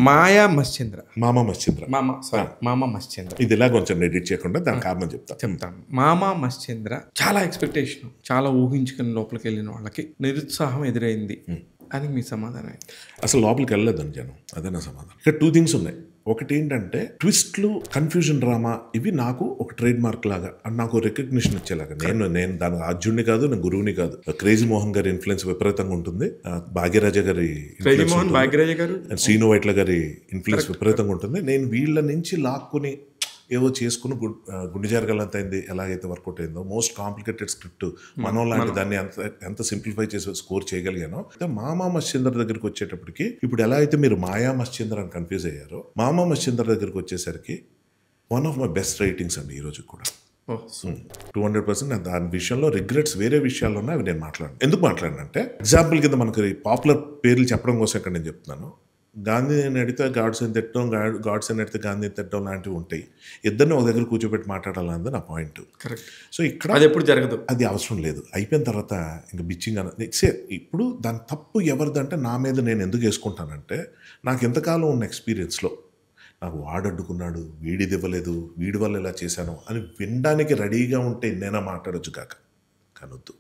మాయా మశ్చంద్ర. మామా మశ్చంద్ర. మామా మశ్చంద్ర. ఇది ఇలా కొంచెం ఎడిట్ చేయకుండా దాని కారణం చెప్తాను. మామా మశ్చంద్ర చాలా ఎక్స్పెక్టేషన్, చాలా ఊహించుకుని లోపలికి వెళ్ళిన వాళ్ళకి నిరుత్సాహం ఎదురైంది అని మీ సమాధానం? అసలు లోపలికి వెళ్ళలేదని జనం, అదే నా సమాధానం. ఇక్కడ 2 థింగ్స్ ఉన్నాయి. ఒకటి ఏంటంటే ట్విస్ట్లు, కన్ఫ్యూజన్ డ్రామా, ఇవి నాకు ఒక ట్రేడ్ మార్క్ లాగా, అండ్ నాకు రికగ్నిషన్ ఇచ్చేలాగా. నేను దాని ఆద్యుడిని కాదు, నేను గురువుని కాదు. క్రేజీ మోహన్ గారి ఇన్ఫ్లుయెన్స్ విపరీతంగా ఉంటుంది, భాగ్యరాజ గారి శ్రీను వైట్ల గారి ఇన్ఫ్లుయెన్స్ విపరీతంగా ఉంటుంది. నేను వీళ్ళ నుంచి లాక్కుని ఏవో చేసుకుని గుండె జరగాలంత అయింది. ఎలాగైతే వర్కౌట్ అయిందో, మోస్ట్ కాంప్లికేటెడ్ స్క్రిప్ట్ మనం లాంటి దాన్ని ఎంత సింప్లిఫై చేసి స్కోర్ చేయగలిగానో. మామా మశ్చంద్ర దగ్గరికి వచ్చేటప్పటికి, ఇప్పుడు ఎలా అయితే మీరు మాయా మశ్చంద్ర అని కన్ఫ్యూజ్ అయ్యారో, మామా మశ్చంద్ర దగ్గరికి వచ్చేసరికి one of my best writings అండి ఈ రోజు కూడా. 200%. దాని విషయంలో రిగ్రెట్స్ వేరే విషయాల్లో ఉన్నాయి, అవి నేను మాట్లాడను. ఎందుకు మాట్లాడినంటే, ఎగ్జాంపుల్ కింద మనకి పాపులర్ పేర్లు చెప్పడం కోసం ఇక్కడ నేను చెప్తున్నాను. గాంధీని అడిగితే గాడ్సేని తిట్టడం, గాడ్సేని అడిగితే గాంధీని తిట్టడం లాంటివి ఉంటాయి. ఇద్దరిని ఒక దగ్గర కూర్చోబెట్టి మాట్లాడాలన్నది నా పాయింట్. సో ఇక్కడ అది ఎప్పుడు జరగదు, అది అవసరం లేదు. అయిపోయిన తర్వాత ఇంకా బిచ్చింగ్ అన్నది ఇప్పుడు దాని తప్పు ఎవరిదంటే నా మీద నేను ఎందుకు వేసుకుంటానంటే, నాకు ఎంతకాలం ఉన్న ఎక్స్పీరియన్స్లో నాకు వాడు అడ్డుకున్నాడు, వీడిది ఇవ్వలేదు, వీడి వల్ల ఇలా చేశాను అని వినడానికి రెడీగా ఉంటే నేనే మాట్లాడొచ్చు కాక, కనొద్దు.